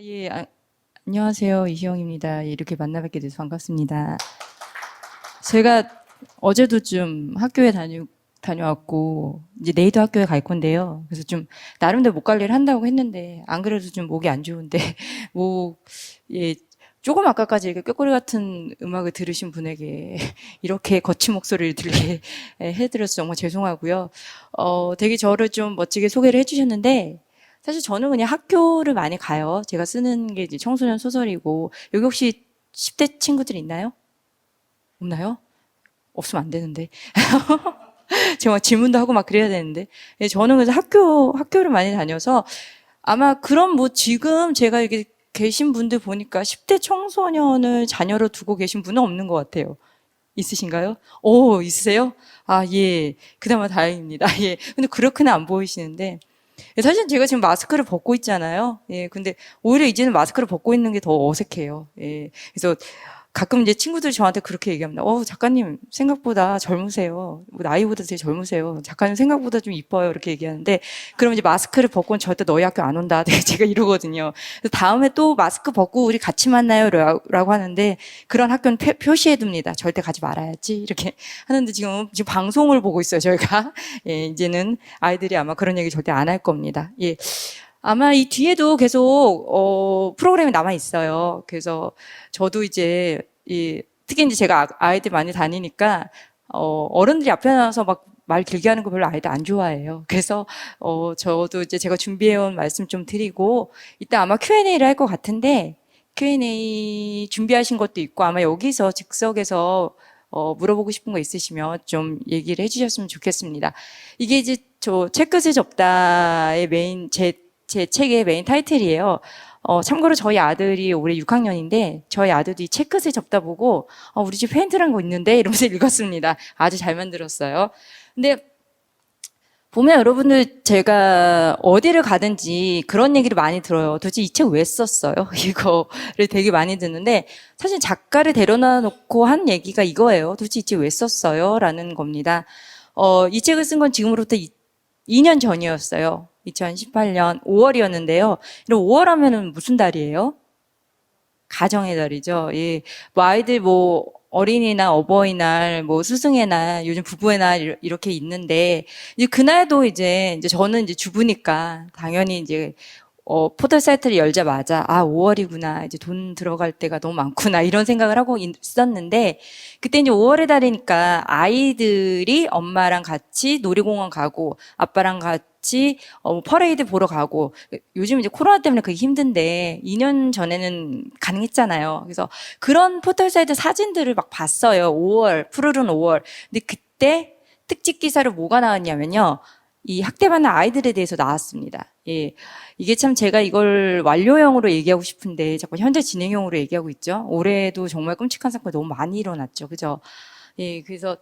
예. 안녕하세요. 이희영입니다. 예, 이렇게 만나 뵙게 돼서 반갑습니다. 제가 어제도 좀 학교에 다녀왔고, 이제 내일도 학교에 갈 건데요. 그래서 좀, 나름대로 목 관리를 한다고 했는데, 안 그래도 좀 목이 안 좋은데, 목, 예, 조금 아까까지 이렇게 꾀꼬리 같은 음악을 들으신 분에게 이렇게 거친 목소리를 들게 해드려서 정말 죄송하고요. 되게 저를 좀 멋지게 소개를 해주셨는데, 사실 저는 그냥 학교를 많이 가요. 제가 쓰는 게 이제 청소년 소설이고, 여기 혹시 10대 친구들 있나요? 없나요? 없으면 안 되는데. 제가 막 질문도 하고 막 그래야 되는데. 예, 저는 그래서 학교를 많이 다녀서 아마 그런 뭐 지금 제가 여기 계신 분들 보니까 10대 청소년을 자녀로 두고 계신 분은 없는 것 같아요. 있으신가요? 오, 있으세요? 아, 예. 그나마 다행입니다. 예. 근데 그렇게는 안 보이시는데. 사실 제가 지금 마스크를 벗고 있잖아요. 예, 근데 오히려 이제는 마스크를 벗고 있는 게 더 어색해요. 예, 그래서 가끔 이제 친구들이 저한테 그렇게 얘기합니다. 작가님 생각보다 젊으세요. 뭐 나이보다 되게 젊으세요. 작가님 생각보다 좀 이뻐요. 이렇게 얘기하는데, 그럼 이제 마스크를 벗고는 절대 너희 학교 안 온다. 제가 이러거든요. 그래서 다음에 또 마스크 벗고 우리 같이 만나요. 라고 하는데, 그런 학교는 표시해둡니다. 절대 가지 말아야지. 이렇게 하는데 지금 방송을 보고 있어요. 저희가. 예, 이제는 아이들이 아마 그런 얘기 절대 안 할 겁니다. 예. 아마 이 뒤에도 계속 프로그램이 남아 있어요. 그래서 저도 이제 특히 이제 제가 아이들 많이 다니니까 어른들이 앞에 나와서 막 말 길게 하는 거 별로 아이들 안 좋아해요. 그래서 저도 이제 제가 준비해온 말씀 좀 드리고 이따 아마 Q&A를 할 것 같은데 Q&A 준비하신 것도 있고 아마 여기서 즉석에서 물어보고 싶은 거 있으시면 좀 얘기를 해주셨으면 좋겠습니다. 이게 이제 저 책끝을 접다의 제 책의 메인 타이틀이에요. 참고로 저희 아들이 올해 6학년인데 저희 아들도 이 책끝을 접다 보고 우리 집 페인트란 거 있는데 이러면서 읽었습니다. 아주 잘 만들었어요. 근데 보면 여러분들 제가 어디를 가든지 그런 얘기를 많이 들어요. 도대체 이 책 왜 썼어요? 이거를 되게 많이 듣는데 사실 작가를 데려다 놓고 한 얘기가 이거예요. 도대체 이 책 왜 썼어요? 라는 겁니다. 이 책을 쓴 건 지금으로부터 2년 전이었어요. 2018년 5월이었는데요. 이런 5월 하면은 무슨 달이에요? 가정의 달이죠. 예. 뭐 아이들 뭐 어린이날, 어버이날, 뭐 스승의 날, 요즘 부부의 날 이렇게 있는데 이제 그날도 이제 저는 이제 주부니까 당연히 이제 포털 사이트를 열자마자 5월이구나. 이제 돈 들어갈 때가 너무 많구나. 이런 생각을 하고 있었는데 그때 이제 5월의 달이니까 아이들이 엄마랑 같이 놀이공원 가고 아빠랑 같이 퍼레이드 보러 가고 요즘 이제 코로나 때문에 그게 힘든데 2년 전에는 가능했잖아요. 그래서 그런 포털 사이트 사진들을 막 봤어요. 5월, 푸르른 5월. 근데 그때 특집 기사로 뭐가 나왔냐면요. 이 학대받는 아이들에 대해서 나왔습니다. 예. 이게 참 제가 이걸 완료형으로 얘기하고 싶은데 자꾸 현재 진행형으로 얘기하고 있죠. 올해도 정말 끔찍한 사건이 너무 많이 일어났죠. 그죠? 예. 그래서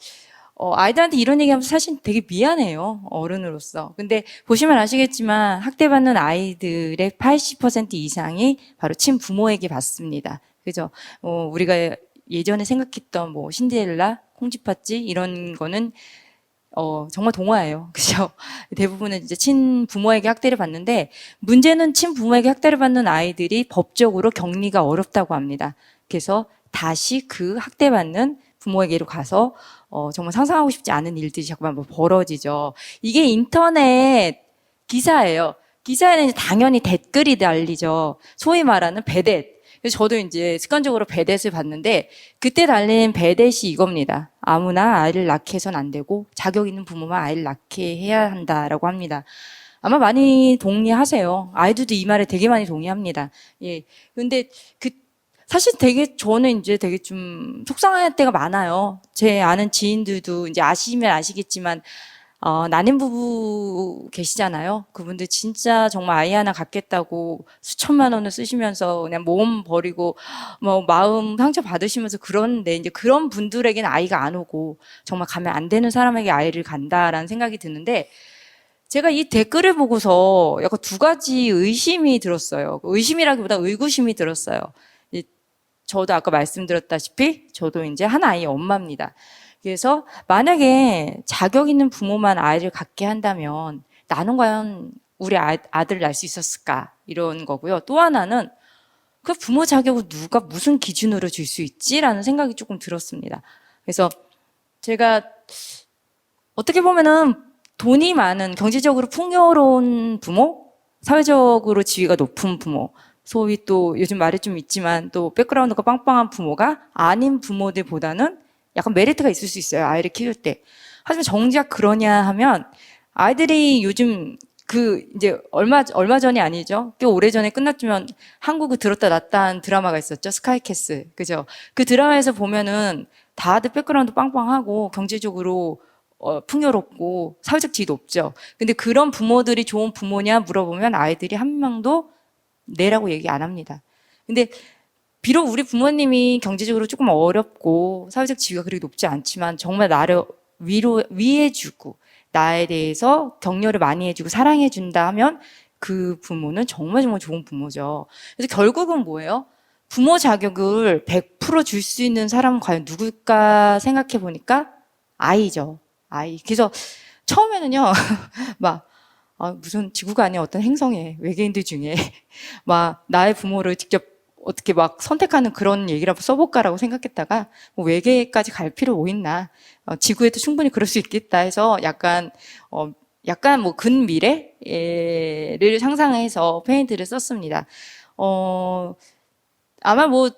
아이들한테 이런 얘기하면서 사실 되게 미안해요. 어른으로서. 근데 보시면 아시겠지만 학대받는 아이들의 80% 이상이 바로 친부모에게 받습니다. 그죠? 우리가 예전에 생각했던 뭐 신데렐라, 콩쥐팥쥐 이런 거는 정말 동화예요. 그죠? 대부분은 이제 친부모에게 학대를 받는데, 문제는 친부모에게 학대를 받는 아이들이 법적으로 격리가 어렵다고 합니다. 그래서 다시 그 학대받는 부모에게로 가서, 정말 상상하고 싶지 않은 일들이 자꾸만 뭐 벌어지죠. 이게 인터넷 기사예요. 기사에는 이제 당연히 댓글이 달리죠. 소위 말하는 배댓. 그래서 저도 이제 습관적으로 배댓을 봤는데 그때 달린 배댓이 이겁니다. 아무나 아이를 낳게 해서는 안 되고 자격 있는 부모만 아이를 낳게 해야 한다라고 합니다. 아마 많이 동의하세요. 아이들도 이 말에 되게 많이 동의합니다. 예. 근데 사실 되게 저는 이제 되게 좀 속상할 때가 많아요. 제 아는 지인들도 이제 아시면 아시겠지만 난임 부부 계시잖아요. 그분들 진짜 정말 아이 하나 갖겠다고 수천만 원을 쓰시면서 그냥 몸 버리고 뭐 마음 상처 받으시면서 그러는데 이제 그런 분들에게는 아이가 안 오고 정말 가면 안 되는 사람에게 아이를 간다라는 생각이 드는데 제가 이 댓글을 보고서 약간 두 가지 의심이 들었어요. 의심이라기보다 의구심이 들었어요. 저도 아까 말씀드렸다시피 저도 이제 한 아이의 엄마입니다. 그래서 만약에 자격 있는 부모만 아이를 갖게 한다면 나는 과연 우리 아들 낳을 수 있었을까? 이런 거고요. 또 하나는 그 부모 자격을 누가 무슨 기준으로 줄 수 있지라는 생각이 조금 들었습니다. 그래서 제가 어떻게 보면은 돈이 많은 경제적으로 풍요로운 부모, 사회적으로 지위가 높은 부모, 소위 또 요즘 말이 좀 있지만 또 백그라운드가 빵빵한 부모가 아닌 부모들보다는 약간 메리트가 있을 수 있어요. 아이를 키울 때. 하지만 정작 그러냐 하면 아이들이 요즘 그 이제 얼마 전이 아니죠. 꽤 오래전에 끝났지만 한국을 들었다 놨다 한 드라마가 있었죠. 스카이캐슬. 그죠? 그 드라마에서 보면은 다들 백그라운드 빵빵하고 경제적으로 풍요롭고 사회적 지위도 높죠. 근데 그런 부모들이 좋은 부모냐 물어보면 아이들이 한 명도 네라고 얘기 안 합니다. 근데 비록 우리 부모님이 경제적으로 조금 어렵고 사회적 지위가 그렇게 높지 않지만 정말 나를 위해주고 나에 대해서 격려를 많이 해주고 사랑해준다 하면 그 부모는 정말 정말 좋은 부모죠. 그래서 결국은 뭐예요? 부모 자격을 100% 줄 수 있는 사람은 과연 누굴까 생각해 보니까 아이죠. 아이. 그래서 처음에는요, 막, 무슨 지구가 아닌 어떤 행성에 외계인들 중에 막 나의 부모를 직접 어떻게 막 선택하는 그런 얘기라고 써볼까라고 생각했다가 뭐 외계까지 갈 필요 뭐 있나, 지구에도 충분히 그럴 수 있겠다 해서 약간 뭐 근미래를 상상해서 페인트를 썼습니다. 아마 뭐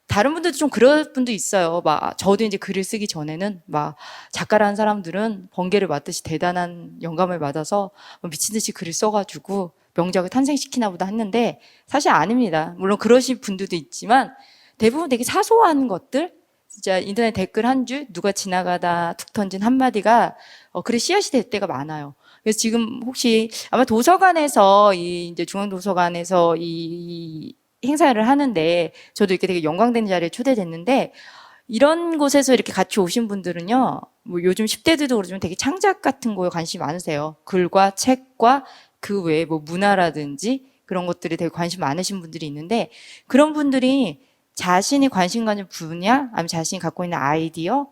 다른 분들도 좀 그럴 분도 있어요. 막 저도 이제 글을 쓰기 전에는 막 작가라는 사람들은 번개를 맞듯이 대단한 영감을 받아서 미친 듯이 글을 써가지고 명작을 탄생시키나 보다 했는데 사실 아닙니다. 물론 그러신 분들도 있지만 대부분 되게 사소한 것들, 진짜 인터넷 댓글 한 줄, 누가 지나가다 툭 던진 한마디가 글의 씨앗이 될 때가 많아요. 그래서 지금 혹시 아마 도서관에서 이제 중앙도서관에서 이 행사를 하는데 저도 이렇게 되게 영광된 자리에 초대됐는데 이런 곳에서 이렇게 같이 오신 분들은요, 뭐 요즘 10대들도 그러지만 되게 창작 같은 거에 관심이 많으세요. 글과 책과 그 외에 뭐 문화라든지 그런 것들이 되게 관심 많으신 분들이 있는데 그런 분들이 자신이 관심 가는 분야, 아니면 자신이 갖고 있는 아이디어,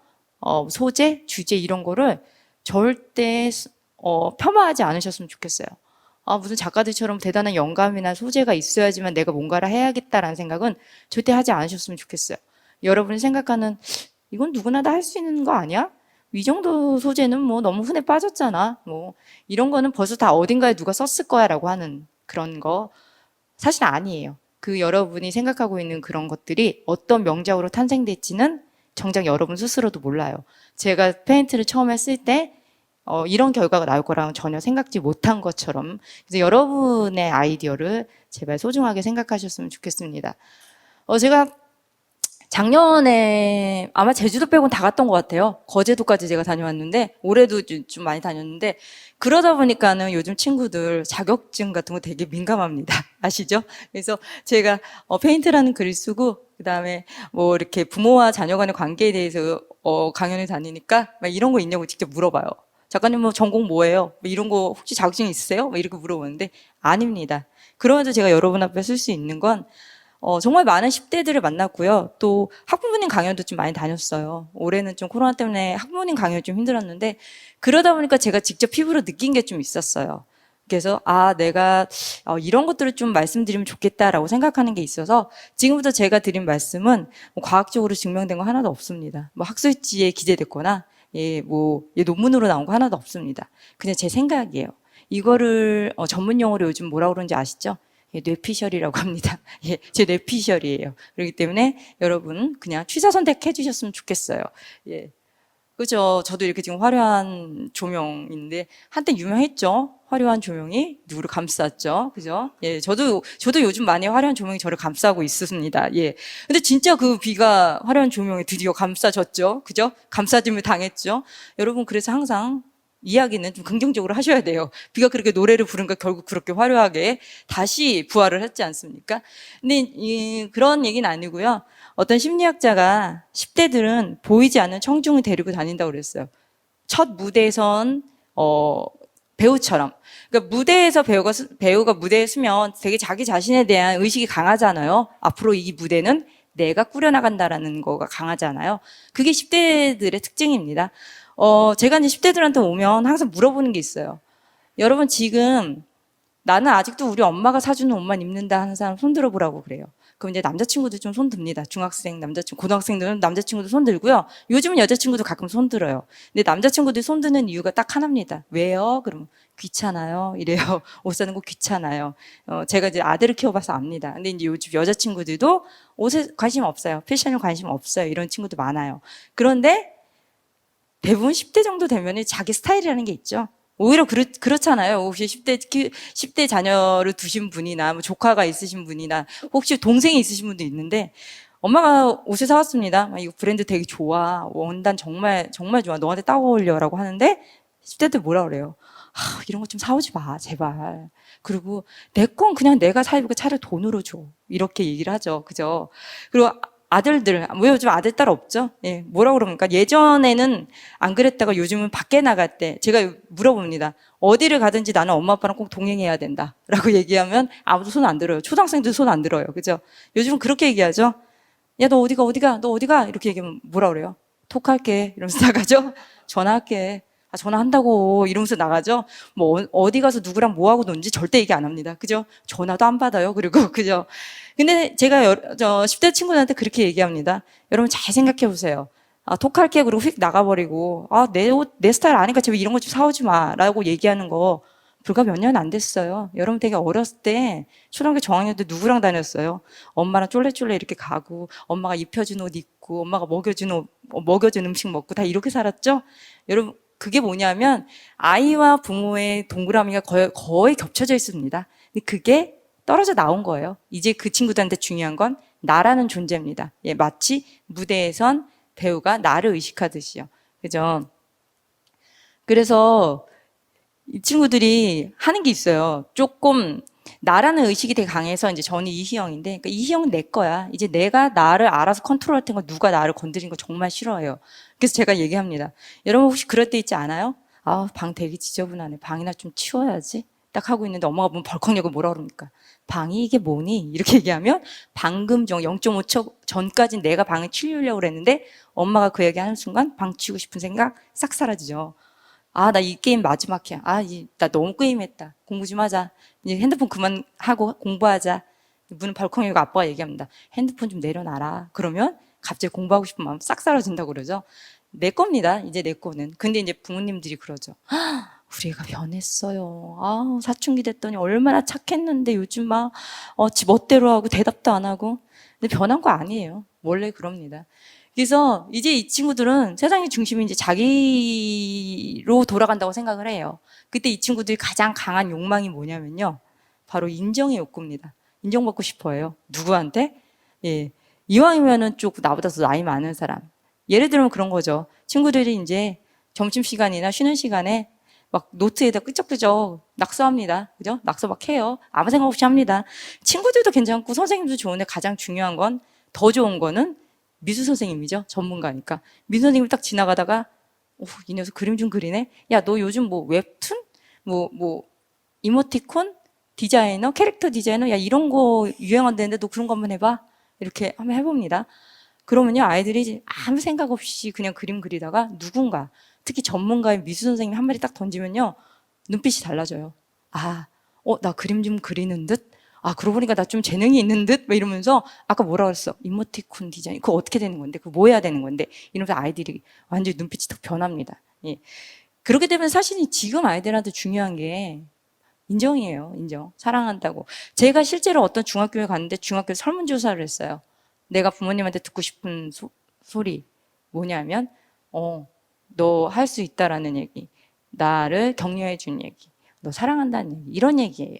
소재, 주제 이런 거를 절대 폄하하지 않으셨으면 좋겠어요. 무슨 작가들처럼 대단한 영감이나 소재가 있어야지만 내가 뭔가를 해야겠다라는 생각은 절대 하지 않으셨으면 좋겠어요. 여러분이 생각하는 이건 누구나 다 할 수 있는 거 아니야? 이 정도 소재는 뭐 너무 흔해 빠졌잖아. 뭐 이런 거는 벌써 다 어딘가에 누가 썼을 거야라고 하는 그런 거 사실 아니에요. 그 여러분이 생각하고 있는 그런 것들이 어떤 명작으로 탄생될지는 정작 여러분 스스로도 몰라요. 제가 페인트를 처음 했을 때 이런 결과가 나올 거라고 전혀 생각지 못한 것처럼 그래서 여러분의 아이디어를 제발 소중하게 생각하셨으면 좋겠습니다. 제가 작년에 아마 제주도 빼고는 다 갔던 것 같아요. 거제도까지 제가 다녀왔는데 올해도 좀 많이 다녔는데 그러다 보니까는 요즘 친구들 자격증 같은 거 되게 민감합니다. 아시죠? 그래서 제가 페인트라는 글을 쓰고 그다음에 뭐 이렇게 부모와 자녀 간의 관계에 대해서 강연을 다니니까 막 이런 거 있냐고 직접 물어봐요. 작가님 뭐 전공 뭐예요? 뭐 이런 거 혹시 자격증 있으세요? 뭐 이렇게 물어보는데 아닙니다. 그러면서 제가 여러분 앞에 쓸 수 있는 건 정말 많은 10대들을 만났고요. 또 학부모님 강연도 좀 많이 다녔어요. 올해는 좀 코로나 때문에 학부모님 강연이 좀 힘들었는데 그러다 보니까 제가 직접 피부로 느낀 게 좀 있었어요. 그래서 내가 이런 것들을 좀 말씀드리면 좋겠다라고 생각하는 게 있어서 지금부터 제가 드린 말씀은 뭐 과학적으로 증명된 거 하나도 없습니다. 뭐 학술지에 기재됐거나 논문으로 나온 거 하나도 없습니다. 그냥 제 생각이에요. 이거를 전문 용어로 요즘 뭐라고 그러는지 아시죠? 뇌피셜이라고 합니다. 제 뇌피셜이에요. 그렇기 때문에 여러분 그냥 취사 선택해 주셨으면 좋겠어요. 그죠? 저도 이렇게 지금 화려한 조명인데 한때 유명했죠? 화려한 조명이 누구를 감쌌죠? 그죠? 저도 요즘 많이 화려한 조명이 저를 감싸고 있습니다. 근데 진짜 그 비가 화려한 조명에 드디어 감싸졌죠? 그죠? 감싸짐을 당했죠? 여러분 그래서 항상 이야기는 좀 긍정적으로 하셔야 돼요. 비가 그렇게 노래를 부른가 결국 그렇게 화려하게 다시 부활을 했지 않습니까? 근데 그런 얘기는 아니고요. 어떤 심리학자가 10대들은 보이지 않는 청중을 데리고 다닌다고 그랬어요. 첫 무대선 배우처럼. 그러니까 무대에서 배우가 무대에 서면 되게 자기 자신에 대한 의식이 강하잖아요. 앞으로 이 무대는 내가 꾸려나간다라는 거가 강하잖아요. 그게 10대들의 특징입니다. 제가 이제 10대들한테 오면 항상 물어보는 게 있어요. 여러분 지금 나는 아직도 우리 엄마가 사주는 옷만 입는다 하는 사람 손 들어보라고 그래요. 그럼 이제 남자친구들 좀 손 듭니다. 중학생, 남자친구, 고등학생들은 남자친구도 손 들고요. 요즘은 여자친구도 가끔 손 들어요. 근데 남자친구들이 손 드는 이유가 딱 하나입니다. 왜요? 그러면 귀찮아요. 이래요. 옷 사는 거 귀찮아요. 제가 이제 아들을 키워봐서 압니다. 근데 이제 요즘 여자친구들도 옷에 관심 없어요. 패션에 관심 없어요. 이런 친구도 많아요. 그런데 대부분 10대 정도 되면 자기 스타일이라는 게 있죠. 오히려 그렇잖아요. 혹시 10대 자녀를 두신 분이나, 뭐 조카가 있으신 분이나, 혹시 동생이 있으신 분도 있는데, 엄마가 옷을 사왔습니다. 이거 브랜드 되게 좋아. 원단 정말, 정말 좋아. 너한테 딱 어울려. 라고 하는데, 10대들 뭐라 그래요? 이런 거 좀 사오지 마, 제발. 그리고 내 건 그냥 내가 사입고 차라리 돈으로 줘. 이렇게 얘기를 하죠. 그죠? 그리고 아들들, 왜 요즘 아들, 딸 없죠? 예, 뭐라 그럽니까? 예전에는 안 그랬다가 요즘은 밖에 나갈 때 제가 물어봅니다. 어디를 가든지 나는 엄마 아빠랑 꼭 동행해야 된다. 라고 얘기하면 아무도 손 안 들어요. 초등학생도 손 안 들어요. 그죠? 요즘은 그렇게 얘기하죠? 야, 너 어디가? 너 어디가? 이렇게 얘기하면 뭐라 그래요? 톡할게. 이러면서 나가죠? 전화할게. 전화한다고 이러면서 나가죠. 뭐 어디 가서 누구랑 뭐 하고 논지 절대 얘기 안 합니다. 그죠? 전화도 안 받아요. 그리고 그죠? 근데 제가 10대 친구들한테 그렇게 얘기합니다. 여러분 잘 생각해 보세요. 톡할게 그리고 휙 나가버리고 내 옷 내 스타일 아니까 제발 이런 거 좀 사오지 마라고 얘기하는 거 불과 몇 년 안 됐어요. 여러분 되게 어렸을 때 초등학교 저학년 때 누구랑 다녔어요? 엄마랑 쫄래쫄래 이렇게 가고 엄마가 입혀준 옷 입고 엄마가 먹여준 음식 먹고 다 이렇게 살았죠? 여러분 그게 뭐냐면 아이와 부모의 동그라미가 거의 겹쳐져 있습니다. 근데 그게 떨어져 나온 거예요. 이제 그 친구들한테 중요한 건 나라는 존재입니다. 예, 마치 무대에선 배우가 나를 의식하듯이요. 그죠? 그래서 이 친구들이 하는 게 있어요. 조금 나라는 의식이 되게 강해서 이제 저는 이희영인데, 그러니까 이희영은 내 거야. 이제 내가 나를 알아서 컨트롤할 테니까 누가 나를 건드리는 거 정말 싫어해요. 그래서 제가 얘기합니다. 여러분 혹시 그럴 때 있지 않아요? 방 되게 지저분하네. 방이나 좀 치워야지. 딱 하고 있는데 엄마가 보면 벌컥 여고 뭐라 그럽니까? 방이 이게 뭐니? 이렇게 얘기하면 방금 전 0.5초 전까지 내가 방을 치우려고 그랬는데 엄마가 그 얘기 하는 순간 방 치우고 싶은 생각 싹 사라지죠. 나 이 게임 마지막이야. 나 너무 게임했다. 공부 좀 하자. 이제 핸드폰 그만하고 공부하자. 문은 벌컥 열고 아빠가 얘기합니다. 핸드폰 좀 내려놔라. 그러면 갑자기 공부하고 싶은 마음 싹 사라진다고 그러죠. 내 겁니다. 이제 내 거는. 근데 이제 부모님들이 그러죠. 우리 애가 변했어요. 사춘기 됐더니 얼마나 착했는데 요즘 지 멋대로 하고 대답도 안 하고. 근데 변한 거 아니에요. 원래 그럽니다. 그래서 이제 이 친구들은 세상의 중심이 이제 자기로 돌아간다고 생각을 해요. 그때 이 친구들이 가장 강한 욕망이 뭐냐면요. 바로 인정의 욕구입니다. 인정받고 싶어요. 누구한테? 예. 이왕이면은 좀 나보다 더 나이 많은 사람. 예를 들면 그런 거죠. 친구들이 이제 점심시간이나 쉬는 시간에 막 노트에다 끄적끄적 낙서합니다. 그죠? 낙서 막 해요. 아무 생각 없이 합니다. 친구들도 괜찮고 선생님도 좋은데 가장 중요한 건, 더 좋은 거는 미술 선생님이죠. 전문가니까. 미술 선생님이 딱 지나가다가 이 녀석 그림 좀 그리네? 야, 너 요즘 뭐 웹툰? 이모티콘? 디자이너? 캐릭터 디자이너? 야, 이런 거 유행한다는데 너 그런 거 한번 해봐. 이렇게 한번 해봅니다. 그러면요, 아이들이 아무 생각 없이 그냥 그림 그리다가 누군가, 특히 전문가의 미술 선생님이 한 마디 딱 던지면요, 눈빛이 달라져요. 나 그림 좀 그리는 듯? 그러고 보니까 나 좀 재능이 있는 듯? 막 이러면서, 아까 뭐라 그랬어? 이모티콘 디자인. 그거 어떻게 되는 건데? 그거 뭐 해야 되는 건데? 이러면서 아이들이 완전히 눈빛이 딱 변합니다. 예. 그렇게 되면 사실 지금 아이들한테 중요한 게 인정이에요. 인정. 사랑한다고. 제가 실제로 어떤 중학교에 갔는데 중학교 설문조사를 했어요. 내가 부모님한테 듣고 싶은 소리 뭐냐면 너 할 수 있다라는 얘기, 나를 격려해 준 얘기, 너 사랑한다는 얘기, 이런 얘기예요.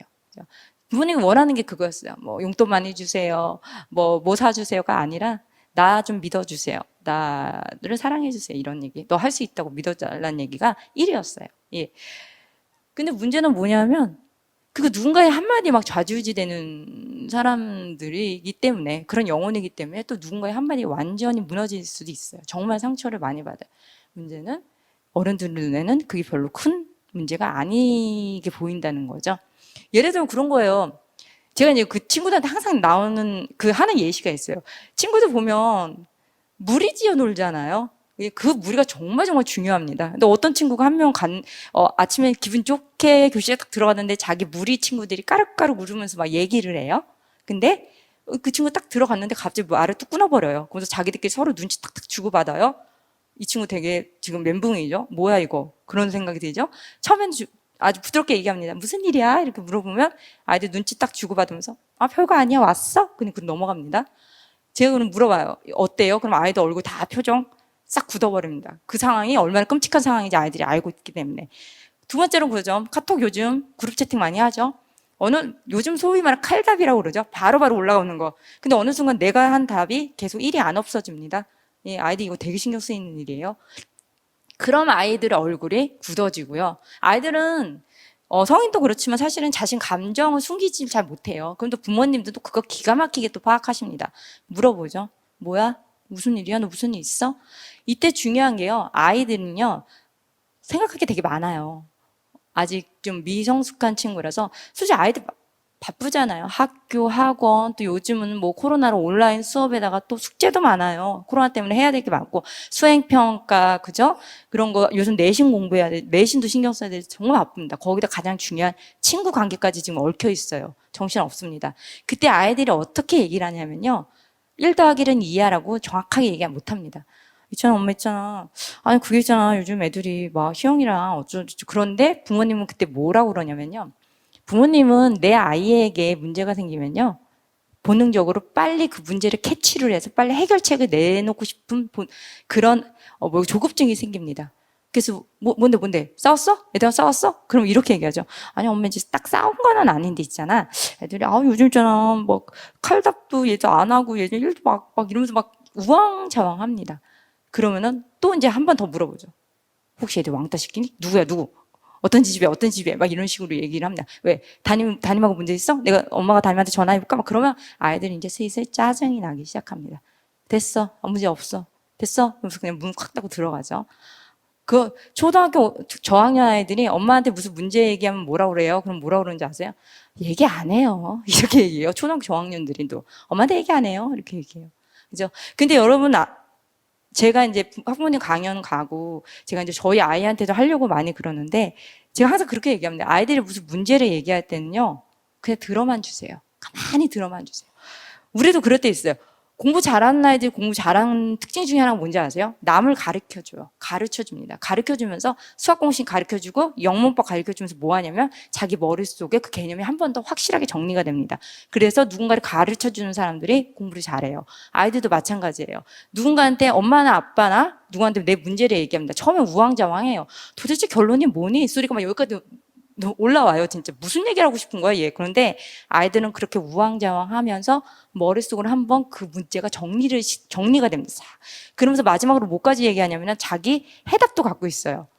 부모님이 원하는 게 그거였어요. 뭐 용돈 많이 주세요, 뭐 사주세요가 아니라 나 좀 믿어주세요, 나를 사랑해 주세요, 이런 얘기. 너 할 수 있다고 믿어달라는 얘기가 1위였어요. 예. 근데 문제는 뭐냐면 그거 누군가의 한마디 막 좌지우지되는 사람들이기 때문에, 그런 영혼이기 때문에 또 누군가의 한마디 완전히 무너질 수도 있어요. 정말 상처를 많이 받아요. 문제는 어른들 눈에는 그게 별로 큰 문제가 아니게 보인다는 거죠. 예를 들면 그런 거예요. 제가 이제 그 친구들한테 항상 나오는 하는 예시가 있어요. 친구들 보면 무리지어 놀잖아요. 그 무리가 정말 정말 중요합니다. 근데 어떤 친구가 한 명 아침에 기분 좋게 교실에 딱 들어갔는데 자기 무리 친구들이 까르까르 울으면서 막 얘기를 해요. 근데 그 친구 딱 들어갔는데 갑자기 말을 뚝 끊어버려요. 그래서 자기들끼리 서로 눈치 탁탁 주고받아요. 이 친구 되게 지금 멘붕이죠. 뭐야 이거. 그런 생각이 들죠. 처음에는 아주 부드럽게 얘기합니다. 무슨 일이야? 이렇게 물어보면 아이들 눈치 딱 주고받으면서 아 별거 아니야 왔어? 그냥 넘어갑니다. 제가 그럼 물어봐요. 어때요? 그럼 아이들 얼굴 다 표정 싹 굳어버립니다. 그 상황이 얼마나 끔찍한 상황인지 아이들이 알고 있기 때문에. 두 번째로 그러죠. 카톡 요즘 그룹 채팅 많이 하죠. 요즘 소위 말하는 칼답이라고 그러죠. 바로바로 올라오는 거. 근데 어느 순간 내가 한 답이 계속 일이 안 없어집니다. 예, 아이들 이거 되게 신경 쓰이는 일이에요. 그럼 아이들의 얼굴이 굳어지고요. 아이들은 성인도 그렇지만 사실은 자신 감정을 숨기지 잘 못해요. 그럼 또 부모님도 또 그거 기가 막히게 또 파악하십니다. 물어보죠. 뭐야? 무슨 일이야? 너 무슨 일 있어? 이때 중요한 게요. 아이들은요. 생각할 게 되게 많아요. 아직 좀 미성숙한 친구라서 솔직히 아이들 바쁘잖아요. 학교, 학원, 또 요즘은 뭐 코로나로 온라인 수업에다가 또 숙제도 많아요. 코로나 때문에 해야 될 게 많고 수행평가, 그죠? 그런 거 요즘 내신 공부해야 돼. 내신도 신경 써야 돼. 정말 바쁩니다. 거기다 가장 중요한 친구 관계까지 지금 얽혀 있어요. 정신 없습니다. 그때 아이들이 어떻게 얘기를 하냐면요. 1 더하기는 2야라고 정확하게 얘기 못 합니다. 있잖아, 엄마 있잖아. 아니, 그게 있잖아. 요즘 애들이 막 희영이랑 어쩌고저쩌고. 그런데 부모님은 그때 뭐라고 그러냐면요. 부모님은 내 아이에게 문제가 생기면요. 본능적으로 빨리 그 문제를 캐치를 해서 빨리 해결책을 내놓고 싶은 그런 조급증이 생깁니다. 그래서 뭔데 싸웠어? 애들랑 싸웠어? 그럼 이렇게 얘기하죠. 아니 엄마 이제 딱 싸운 건 아닌데 있잖아. 애들이 요즘 있잖아 뭐 칼답도 얘도 안 하고 얘들 일도 막 이러면서 막 우왕좌왕합니다. 그러면은 또 이제 한 번 더 물어보죠. 혹시 애들 왕따 시키니? 누구야 누구? 어떤 집에 막 이런 식으로 얘기를 합니다. 왜? 담임하고 문제 있어? 내가 엄마가 담임한테 전화해볼까? 막 그러면 아이들이 이제 슬슬 짜증이 나기 시작합니다. 됐어. 문제 없어. 됐어. 그러면서 그냥 문 콱 닫고 들어가죠. 그 초등학교 저학년 아이들이 엄마한테 무슨 문제 얘기하면 뭐라 그래요? 그럼 뭐라 그러는지 아세요? 얘기 안 해요. 이렇게 얘기해요. 초등학교 저학년들이도 엄마한테 얘기 안 해요. 이렇게 얘기해요. 그죠? 근데 여러분 제가 이제 학부모님 강연 가고 제가 이제 저희 아이한테도 하려고 많이 그러는데 제가 항상 그렇게 얘기합니다. 아이들이 무슨 문제를 얘기할 때는요. 그냥 들어만 주세요. 가만히 들어만 주세요. 우리도 그럴 때 있어요. 공부 잘하는 아이들 공부 잘하는 특징 중에 하나가 뭔지 아세요? 남을 가르쳐줘요. 가르쳐줍니다. 가르쳐주면서 수학 공식 가르쳐주고 영문법 가르쳐주면서 뭐 하냐면 자기 머릿속에 그 개념이 한 번 더 확실하게 정리가 됩니다. 그래서 누군가를 가르쳐주는 사람들이 공부를 잘해요. 아이들도 마찬가지예요. 누군가한테 엄마나 아빠나 누구한테 내 문제를 얘기합니다. 처음에 우왕좌왕해요. 도대체 결론이 뭐니? 소리가 막 여기까지 올라와요. 진짜 무슨 얘기를 하고 싶은 거야 얘. 그런데 아이들은 그렇게 우왕좌왕하면서 머릿속으로 한번 그 문제가 정리가 됩니다. 그러면서 마지막으로 뭐까지 얘기하냐면 자기 해답도 갖고 있어요.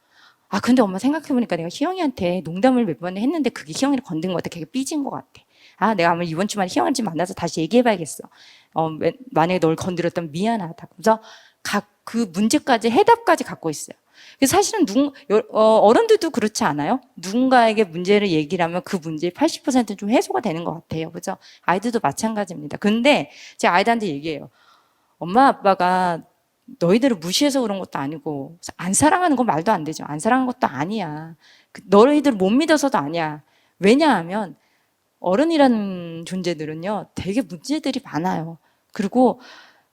아 근데 엄마 생각해보니까 내가 희영이한테 농담을 몇 번 했는데 그게 희영이를 건든 것 같아. 걔가 삐진 것 같아. 아 내가 아마 이번 주말에 희영이를 좀 만나서 다시 얘기해봐야겠어. 만약에 널 건드렸다면 미안하다. 그래서 그 문제까지 해답까지 갖고 있어요. 사실은 어른들도 그렇지 않아요? 누군가에게 문제를 얘기를 하면 그 문제의 80%는 좀 해소가 되는 것 같아요. 그죠? 아이들도 마찬가지입니다. 근데 제 아이들한테 얘기해요. 엄마 아빠가 너희들을 무시해서 그런 것도 아니고 안 사랑하는 건 말도 안 되죠. 안 사랑하는 것도 아니야. 너희들을 못 믿어서도 아니야. 왜냐하면 어른이라는 존재들은요. 되게 문제들이 많아요. 그리고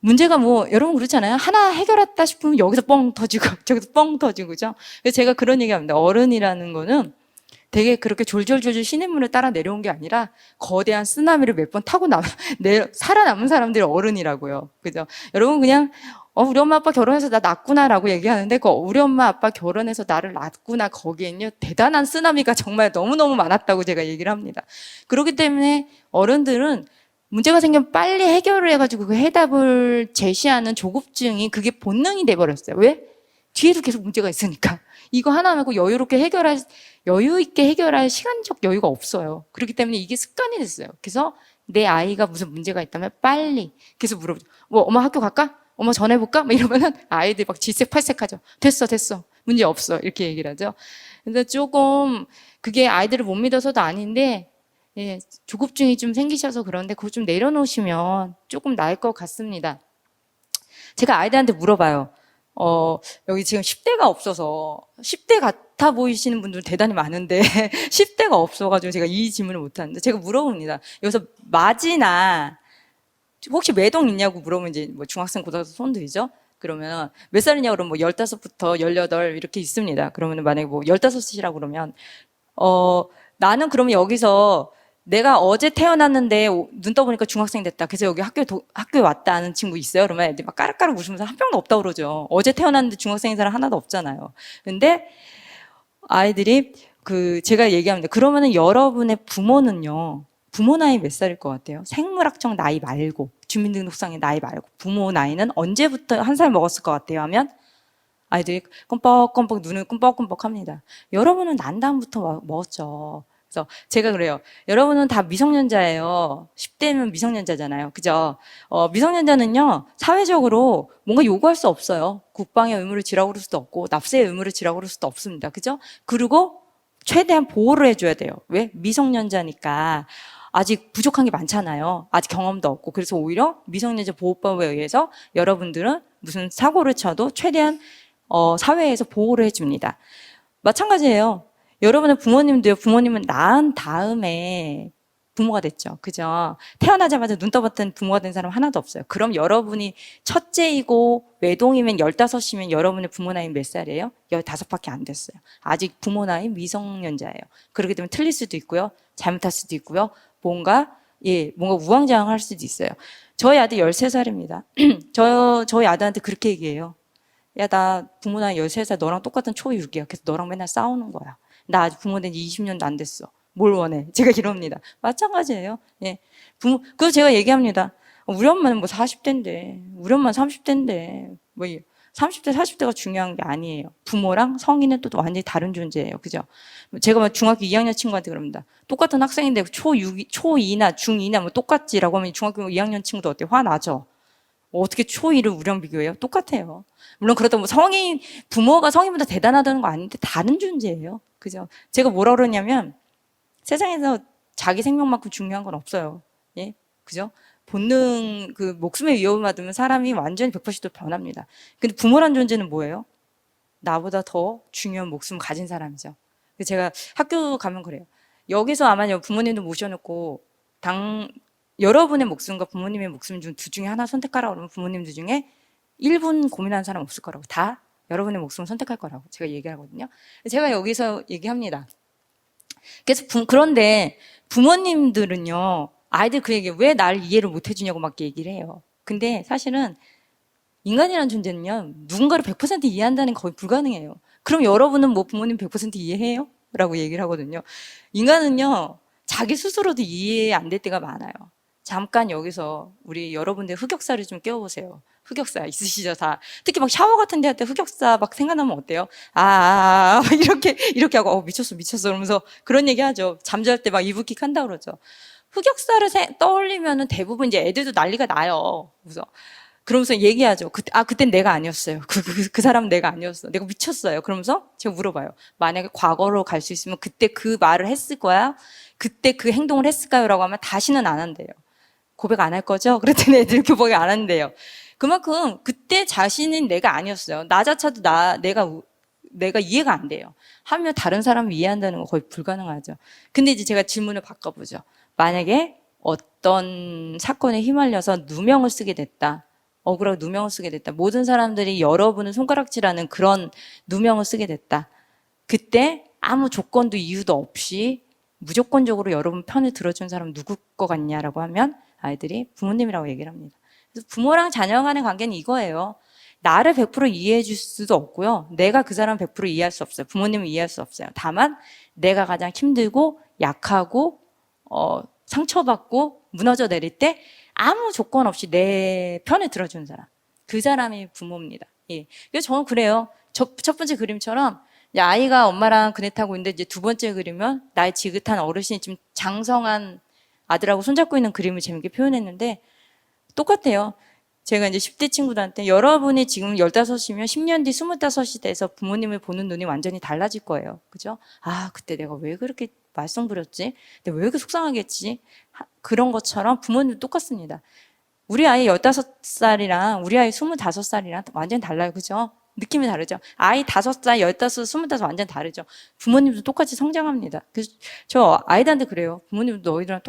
문제가 여러분 그렇잖아요. 하나 해결했다 싶으면 여기서 뻥 터지고 저기서 뻥 터지고 그죠? 그래서 제가 그런 얘기합니다. 어른이라는 거는 되게 그렇게 졸졸졸졸 시냇물을 따라 내려온 게 아니라 거대한 쓰나미를 몇 번 타고 살아남은 사람들이 어른이라고요. 그죠? 여러분 그냥 우리 엄마 아빠 결혼해서 나 낳구나라고 얘기하는데 우리 엄마 아빠 결혼해서 나를 낳구나 거기엔요 대단한 쓰나미가 정말 너무너무 많았다고 제가 얘기를 합니다. 그렇기 때문에 어른들은 문제가 생기면 빨리 해결을 해가지고 그 해답을 제시하는 조급증이 그게 본능이 돼버렸어요. 왜? 뒤에도 계속 문제가 있으니까. 이거 하나 말고 여유 있게 해결할 시간적 여유가 없어요. 그렇기 때문에 이게 습관이 됐어요. 그래서 내 아이가 무슨 문제가 있다면 빨리 계속 물어보죠. 엄마 학교 갈까? 엄마 전화해볼까? 막 이러면은 아이들이 막 질색팔색하죠. 됐어. 문제 없어. 이렇게 얘기를 하죠. 근데 조금 그게 아이들을 못 믿어서도 아닌데 예, 조급증이 좀 생기셔서 그런데 그거 좀 내려놓으시면 조금 나을 것 같습니다. 제가 아이들한테 물어봐요. 여기 지금 10대가 없어서 10대 같아 보이시는 분들 대단히 많은데 10대가 없어가지고 제가 이 질문을 못하는데 제가 물어봅니다. 여기서 맞이나 혹시 매동 있냐고 물어보면 이제 뭐 중학생, 고등학생 손 들이죠? 그러면 몇 살이냐 그러면 뭐 15부터 18 이렇게 있습니다. 그러면 만약에 뭐 15이라고 그러면 나는 그러면 여기서 내가 어제 태어났는데 눈 떠보니까 중학생 됐다. 그래서 여기 학교에 왔다 하는 친구 있어요? 그러면 애들이 막 까락까락 웃으면서 한 명도 없다고 그러죠. 어제 태어났는데 중학생인 사람 하나도 없잖아요. 근데 아이들이 제가 얘기합니다. 그러면은 여러분의 부모는요, 부모 나이 몇 살일 것 같아요? 생물학적 나이 말고, 주민등록상의 나이 말고, 부모 나이는 언제부터 한 살 먹었을 것 같아요? 하면 아이들이 껌뻑껌뻑 눈을 꿈뻑꿈뻑 합니다. 여러분은 난 다음부터 먹었죠. 그래서 제가 그래요. 여러분은 다 미성년자예요. 10대면 미성년자잖아요. 그죠? 미성년자는요, 사회적으로 뭔가 요구할 수 없어요. 국방의 의무를 지라고 그럴 수도 없고, 납세의 의무를 지라고 그럴 수도 없습니다. 그죠? 그리고 최대한 보호를 해줘야 돼요. 왜? 미성년자니까. 아직 부족한 게 많잖아요. 아직 경험도 없고. 그래서 오히려 미성년자 보호법에 의해서 여러분들은 무슨 사고를 쳐도 최대한 사회에서 보호를 해줍니다. 마찬가지예요. 여러분의 부모님도요, 부모님은 낳은 다음에 부모가 됐죠. 그죠? 태어나자마자 눈 떠봤던 부모가 된 사람 하나도 없어요. 그럼 여러분이 첫째이고 외동이면 15이면 여러분의 부모 나이 몇 살이에요? 15밖에 안 됐어요. 아직 부모 나이 미성년자예요. 그렇기 때문에 틀릴 수도 있고요. 잘못할 수도 있고요. 뭔가 우왕좌왕할 수도 있어요. 저희 아들 13살입니다. 저희 아들한테 그렇게 얘기해요. 야, 나 부모 나이 13살 너랑 똑같은 초6이야. 그래서 너랑 맨날 싸우는 거야. 나 아직 부모 된 지 20년도 안 됐어. 뭘 원해? 제가 이럽니다. 마찬가지예요. 예. 그래서 제가 얘기합니다. 우리 엄마는 뭐 40대인데, 우리 엄마는 30대인데, 뭐 30대, 40대가 중요한 게 아니에요. 부모랑 성인은 또 완전히 다른 존재예요. 그죠? 제가 막 중학교 2학년 친구한테 그럽니다. 똑같은 학생인데 초2나 중2나 뭐 똑같지라고 하면 중학교 2학년 친구도 어때요? 화나죠? 어떻게 초2를 우리랑 비교해요? 똑같아요. 물론 그렇다고 뭐 부모가 성인보다 대단하다는 거 아닌데 다른 존재예요. 그죠? 제가 뭐라 그러냐면 세상에서 자기 생명만큼 중요한 건 없어요. 예? 그죠? 본능, 목숨의 위협을 받으면 사람이 완전히 180도 변합니다. 근데 부모란 존재는 뭐예요? 나보다 더 중요한 목숨을 가진 사람이죠. 제가 학교 가면 그래요. 여기서 아마 부모님도 모셔놓고 여러분의 목숨과 부모님의 목숨 중 둘 중에 하나 선택하라고 그러면 부모님들 중에 1분 고민하는 사람 없을 거라고. 다 여러분의 목숨을 선택할 거라고 제가 얘기하거든요. 제가 여기서 얘기합니다. 그래서 그런데 부모님들은요, 아이들 그 얘기 왜 날 이해를 못 해주냐고 막 얘기를 해요. 근데 사실은 인간이라는 존재는요, 누군가를 100% 이해한다는 게 거의 불가능해요. 그럼 여러분은 뭐 부모님 100% 이해해요? 라고 얘기를 하거든요. 인간은요, 자기 스스로도 이해 안 될 때가 많아요. 잠깐 여기서 우리 여러분들 흑역사를 좀 깨워보세요. 흑역사 있으시죠, 다. 특히 막 샤워 같은 데 할 때 흑역사 막 생각나면 어때요? 이렇게 하고, 미쳤어. 그러면서 그런 얘기 하죠. 잠잘 때 막 이불킥 한다고 그러죠. 흑역사를 떠올리면은 대부분 이제 애들도 난리가 나요. 그러면서 얘기하죠. 그땐 내가 아니었어요. 그 사람은 내가 아니었어. 내가 미쳤어요. 그러면서 제가 물어봐요. 만약에 과거로 갈 수 있으면 그때 그 말을 했을 거야? 그때 그 행동을 했을까요? 라고 하면 다시는 안 한대요. 고백 안 할 거죠? 그랬더니 애들 고백 안 한대요. 그만큼 그때 자신은 내가 아니었어요. 나 자체도 내가 이해가 안 돼요. 하면 다른 사람을 이해한다는 건 거의 불가능하죠. 근데 이제 제가 질문을 바꿔보죠. 만약에 어떤 사건에 휘말려서 누명을 쓰게 됐다. 억울하고 누명을 쓰게 됐다. 모든 사람들이 여러분을 손가락질하는 그런 누명을 쓰게 됐다. 그때 아무 조건도 이유도 없이 무조건적으로 여러분 편을 들어준 사람 누구 것 같냐라고 하면 아이들이 부모님이라고 얘기를 합니다. 그래서 부모랑 자녀 간의 관계는 이거예요. 나를 100% 이해해 줄 수도 없고요. 내가 그 사람 100% 이해할 수 없어요. 부모님을 이해할 수 없어요. 다만 내가 가장 힘들고 약하고 상처받고 무너져 내릴 때 아무 조건 없이 내 편을 들어주는 사람. 그 사람이 부모입니다. 예. 그래서 저는 그래요. 첫 번째 그림처럼 아이가 엄마랑 그네 타고 있는데 이제 두 번째 그림은 나의 지긋한 어르신이 좀 장성한 아들하고 손잡고 있는 그림을 재밌게 표현했는데 똑같아요. 제가 이제 10대 친구들한테 여러분이 지금 15이면 10년 뒤 25이 돼서 부모님을 보는 눈이 완전히 달라질 거예요. 그죠? 그때 내가 왜 그렇게 말썽 부렸지? 내가 왜 그렇게 속상하게 했지? 그런 것처럼 부모님도 똑같습니다. 우리 아이 15살이랑 우리 아이 25살이랑 완전히 달라요. 그죠? 느낌이 다르죠. 아이 5살, 15, 25 완전 다르죠. 부모님도 똑같이 성장합니다. 그래서 저 아이들한테 그래요. 부모님도 너희들랑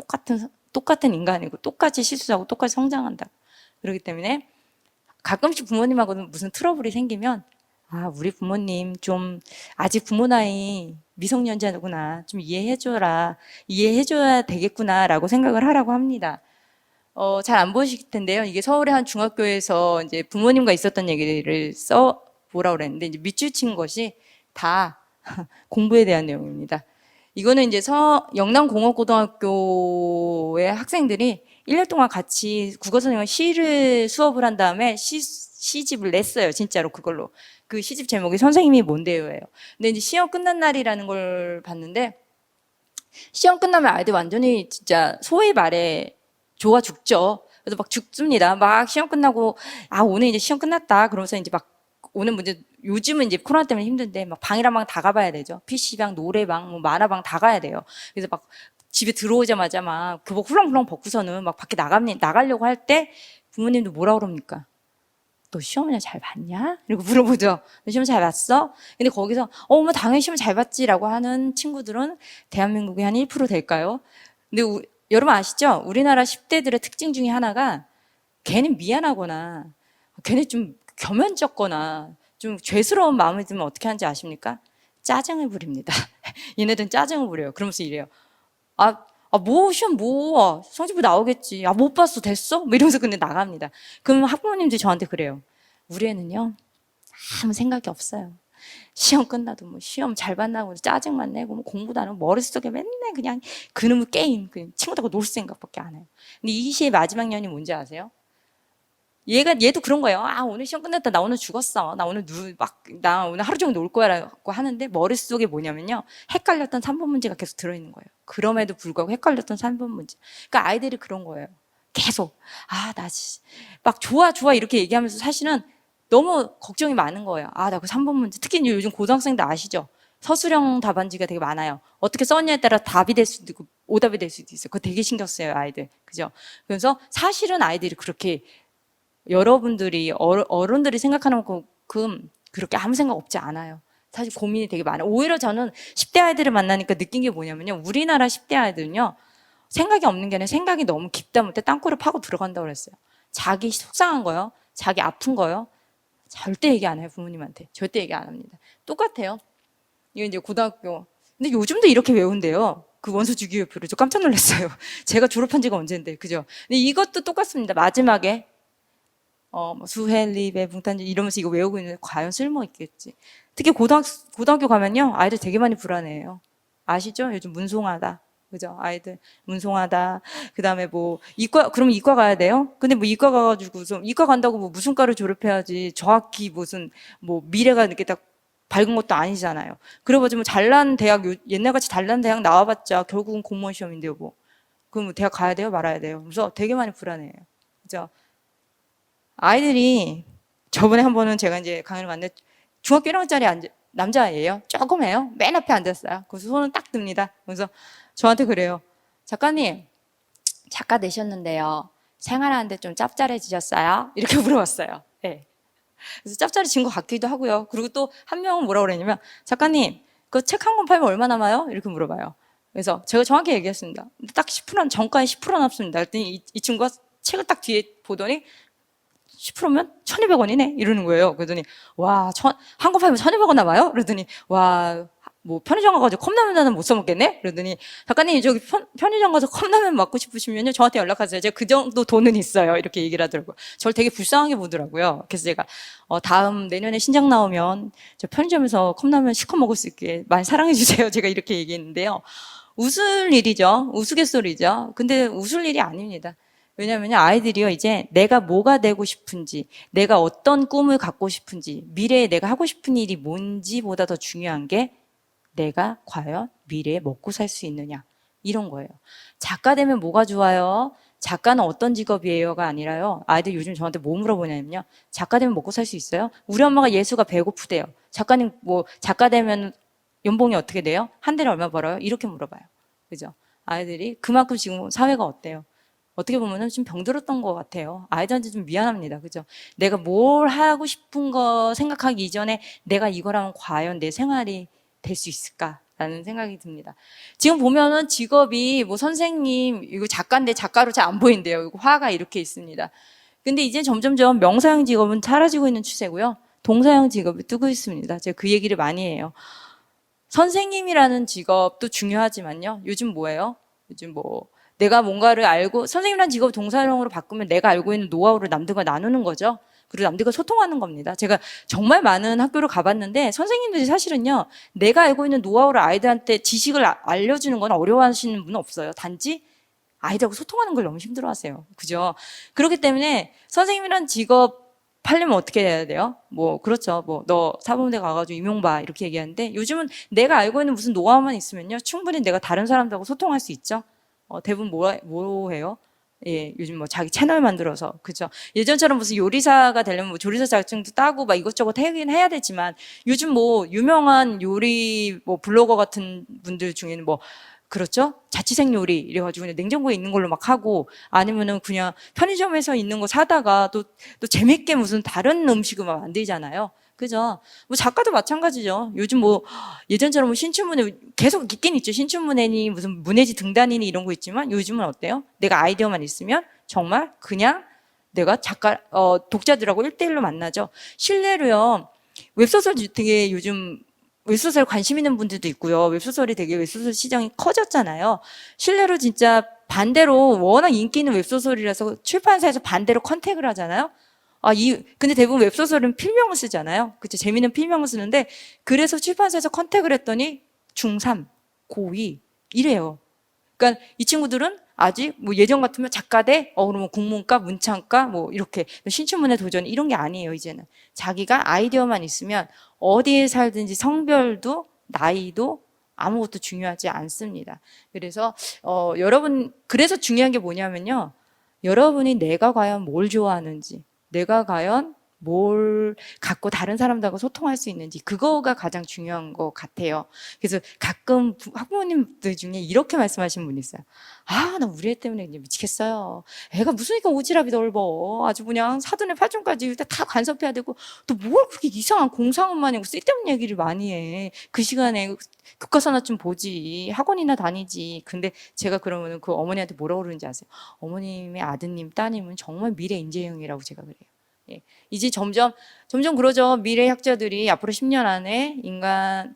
똑같은 인간이고 똑같이 실수하고 똑같이 성장한다. 그렇기 때문에 가끔씩 부모님하고는 무슨 트러블이 생기면 아, 우리 부모님 좀 아직 부모 나이 미성년자구나. 좀 이해해줘라. 이해해줘야 되겠구나라고 생각을 하라고 합니다. 잘 안 보실 텐데요. 이게 서울의 한 중학교에서 이제 부모님과 있었던 얘기를 뭐라 그랬는데 이제 밑줄 친 것이 다 공부에 대한 내용입니다. 이거는 이제 영남공업고등학교의 학생들이 1년 동안 같이 국어 선생님과 시를 수업을 한 다음에 시집을 냈어요. 진짜로 그걸로. 그 시집 제목이 선생님이 뭔데요예요. 근데 이제 시험 끝난 날이라는 걸 봤는데 시험 끝나면 아이들 완전히 진짜 소위 말해 좋아 죽죠. 그래서 막 죽습니다. 막 시험 끝나고 아 오늘 이제 시험 끝났다. 그러면서 이제 막 오는 문제 요즘은 이제 코로나 때문에 힘든데 막 방이랑 방 다 가봐야 되죠. PC방, 노래방, 뭐 만화방 다 가야 돼요. 그래서 막 집에 들어오자마자 막 교복 훌렁훌렁 벗고서는 막 밖에 나가려고 할 때 부모님도 뭐라 그럽니까? 너 시험을 잘 봤냐? 이러고 물어보죠. 너 시험 잘 봤어? 근데 거기서 엄마 당연히 시험 잘 봤지라고 하는 친구들은 대한민국의 한 1% 될까요? 근데 여러분 아시죠? 우리나라 10대들의 특징 중에 하나가 걔는 미안하거나 걔는 좀 겸연쩍거나 좀 죄스러운 마음이 들면 어떻게 하는지 아십니까? 짜증을 부립니다. 얘네들은 짜증을 부려요. 그러면서 이래요. 뭐 시험 성적표 나오겠지. 못 봤어 됐어? 뭐 이러면서 근데 나갑니다. 그럼 학부모님들이 저한테 그래요. 우리 애는요 아무 생각이 없어요. 시험 끝나도 뭐 시험 잘 봤나고 짜증만 내고 뭐 공부도 안 하고 머릿속에 맨날 그냥 그놈의 게임 그냥 친구들하고 놀 생각밖에 안 해요. 근데 이 시의 마지막 년이 뭔지 아세요? 얘도 그런 거예요. 오늘 시험 끝났다. 나 오늘 죽었어. 나 오늘 하루 종일 놀 거야라고 하는데 머릿속에 뭐냐면요. 헷갈렸던 3번 문제가 계속 들어있는 거예요. 그럼에도 불구하고 헷갈렸던 3번 문제. 그러니까 아이들이 그런 거예요. 계속. 막 좋아 이렇게 얘기하면서 사실은 너무 걱정이 많은 거예요. 나 그 3번 문제. 특히 요즘 고등학생들 아시죠? 서술형 답안지가 되게 많아요. 어떻게 썼냐에 따라 답이 될 수도 있고 오답이 될 수도 있어요. 그거 되게 신경 써요, 아이들. 그죠? 그래서 사실은 아이들이 그렇게 여러분들이 어른들이 생각하는 만큼 그렇게 아무 생각 없지 않아요. 사실 고민이 되게 많아요. 오히려 저는 10대 아이들을 만나니까 느낀 게 뭐냐면요. 우리나라 10대 아이들은요. 생각이 없는 게 아니라 생각이 너무 깊다 못해 땅굴을 파고 들어간다고 그랬어요. 자기 속상한 거요. 자기 아픈 거요. 절대 얘기 안 해요. 부모님한테. 절대 얘기 안 합니다. 똑같아요. 이거 이제 고등학교. 근데 요즘도 이렇게 외운대요. 그 원소 주기율표를. 저 깜짝 놀랐어요. 제가 졸업한 지가 언젠데. 그죠? 근데 이것도 똑같습니다. 마지막에 수헬리베 붕탄지 이러면서 이거 외우고 있는데 과연 쓸모 있겠지. 특히 고등학교 가면요. 아이들 되게 많이 불안해해요. 아시죠? 요즘 문송하다. 그죠? 아이들 문송하다. 그 다음에 뭐 그러면 이과 가야 돼요? 근데 뭐 이과 가가지고 이과 간다고 뭐 무슨 과를 졸업해야지 정확히 무슨 뭐 미래가 이렇게 딱 밝은 것도 아니잖아요. 그래가지고 뭐 잘난 대학 옛날같이 잘난 대학 나와봤자 결국은 공무원 시험인데요, 뭐. 그럼 뭐 대학 가야 돼요? 말아야 돼요? 그래서 되게 많이 불안해해요. 그죠? 아이들이 저번에 한 번은 제가 이제 강의를 갔는데 중학교 1학년짜리 남자예요. 조그매요. 맨 앞에 앉았어요. 그래서 손은 딱 듭니다. 그래서 저한테 그래요. 작가님, 작가 되셨는데요. 생활하는데 좀 짭짤해지셨어요? 이렇게 물어봤어요. 네. 그래서 짭짤해진 것 같기도 하고요. 그리고 또 한 명은 뭐라고 그랬냐면 작가님, 그 책 한 권 팔면 얼마 남아요? 이렇게 물어봐요. 그래서 제가 정확히 얘기했습니다. 딱 10% 정가에 10% 남습니다. 그랬더니 이 친구가 책을 딱 뒤에 보더니 10%면 1,200원이네? 이러는 거예요. 그러더니, 한 권 팔면 1,200원 남아요? 그러더니, 뭐, 편의점 가가지고 컵라면은 못 사먹겠네? 그러더니, 작가님, 저기 편의점 가서 컵라면 먹고 싶으시면요, 저한테 연락하세요. 제가 그 정도 돈은 있어요. 이렇게 얘기를 하더라고요. 저를 되게 불쌍하게 보더라고요. 그래서 제가, 내년에 신작 나오면, 저 편의점에서 컵라면 시커 먹을 수 있게 많이 사랑해주세요. 제가 이렇게 얘기했는데요. 웃을 일이죠. 우스갯소리죠. 근데 웃을 일이 아닙니다. 왜냐면 아이들이요, 이제 내가 뭐가 되고 싶은지, 내가 어떤 꿈을 갖고 싶은지, 미래에 내가 하고 싶은 일이 뭔지보다 더 중요한 게 내가 과연 미래에 먹고 살 수 있느냐. 이런 거예요. 작가 되면 뭐가 좋아요? 작가는 어떤 직업이에요가 아니라요. 아이들 요즘 저한테 뭐 물어보냐면요. 작가 되면 먹고 살 수 있어요? 우리 엄마가 예수가 배고프대요. 작가님, 작가 되면 연봉이 어떻게 돼요? 한 달에 얼마 벌어요? 이렇게 물어봐요. 그죠? 아이들이 그만큼 지금 사회가 어때요? 어떻게 보면은 좀 병들었던 것 같아요. 아이들한테 좀 미안합니다. 그죠? 내가 뭘 하고 싶은 거 생각하기 이전에 내가 이거라면 과연 내 생활이 될 수 있을까라는 생각이 듭니다. 지금 보면은 직업이 뭐 선생님, 이거 작가인데 작가로 잘 안 보인대요. 이거 화가 이렇게 있습니다. 근데 이제 점점점 명사형 직업은 사라지고 있는 추세고요. 동사형 직업이 뜨고 있습니다. 제가 그 얘기를 많이 해요. 선생님이라는 직업도 중요하지만요. 요즘 뭐예요? 요즘 뭐 내가 뭔가를 알고 선생님이라는 직업 동사형으로 바꾸면 내가 알고 있는 노하우를 남들과 나누는 거죠. 그리고 남들과 소통하는 겁니다. 제가 정말 많은 학교를 가봤는데 선생님들이 사실은요. 내가 알고 있는 노하우를 아이들한테 지식을 알려주는 건 어려워하시는 분은 없어요. 단지 아이들하고 소통하는 걸 너무 힘들어하세요. 그죠? 그렇기 때문에 선생님이라는 직업 하려면 어떻게 해야 돼요? 뭐 그렇죠. 뭐 너 사범대 가가지고 임용 봐 이렇게 얘기하는데 요즘은 내가 알고 있는 무슨 노하우만 있으면요 충분히 내가 다른 사람들하고 소통할 수 있죠. 대부분 뭐 해요? 예, 요즘 뭐 자기 채널 만들어서 그죠? 예전처럼 무슨 요리사가 되려면 뭐 조리사 자격증도 따고 막 이것저것 하긴 해야 되지만 요즘 뭐 유명한 요리 뭐 블로거 같은 분들 중에는 뭐 그렇죠? 자취생 요리 이래가지고 그냥 냉장고에 있는 걸로 막 하고 아니면은 그냥 편의점에서 있는 거 사다가 또 재밌게 무슨 다른 음식을 막 만들잖아요. 그죠? 뭐 작가도 마찬가지죠. 요즘 뭐 예전처럼 뭐 신춘문예 계속 있긴 있죠. 신춘문예니 무슨 문예지 등단이니 이런 거 있지만 요즘은 어때요? 내가 아이디어만 있으면 정말 그냥 내가 작가 독자들하고 1대1로 만나죠. 실례로요. 웹소설 되게 요즘 웹소설 관심 있는 분들도 있고요. 웹소설이 되게 웹소설 시장이 커졌잖아요. 실례로 진짜 반대로 워낙 인기 있는 웹소설이라서 출판사에서 반대로 컨택을 하잖아요. 근데 대부분 웹소설은 필명을 쓰잖아요. 그쵸? 재미있는 필명을 쓰는데, 그래서 출판사에서 컨택을 했더니 중3, 고2, 이래요. 그러니까 이 친구들은 아직 뭐 예전 같으면 작가대, 그러면 국문과, 문창과, 뭐 이렇게 신춘문예 도전 이런 게 아니에요, 이제는. 자기가 아이디어만 있으면 어디에 살든지 성별도, 나이도 아무것도 중요하지 않습니다. 그래서, 그래서 중요한 게 뭐냐면요. 여러분이 내가 과연 뭘 좋아하는지, 내가 과연 뭘 갖고 다른 사람들하고 소통할 수 있는지 그거가 가장 중요한 것 같아요. 그래서 가끔 학부모님들 중에 이렇게 말씀하시는 분이 있어요. 나 우리 애 때문에 그냥 미치겠어요. 애가 무슨 이렇게 오지랖이 넓어. 아주 그냥 사돈의 팔촌까지 다 간섭해야 되고 또 뭘 그렇게 이상한 공상은 마냥 쓸데없는 얘기를 많이 해. 그 시간에 교과서나 좀 보지. 학원이나 다니지. 근데 제가 그러면 그 어머니한테 뭐라고 그러는지 아세요? 어머님의 아드님, 따님은 정말 미래 인재형이라고 제가 그래요. 예. 이제 점점 그러죠. 미래 학자들이 앞으로 10년 안에